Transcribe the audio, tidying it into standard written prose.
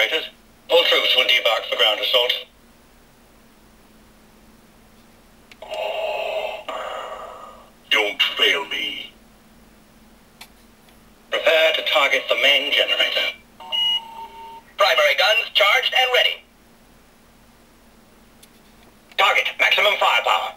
generators. All troops will debark for ground assault. Don't fail me. Prepare to target the main generator. Primary guns charged and ready. Target, maximum firepower.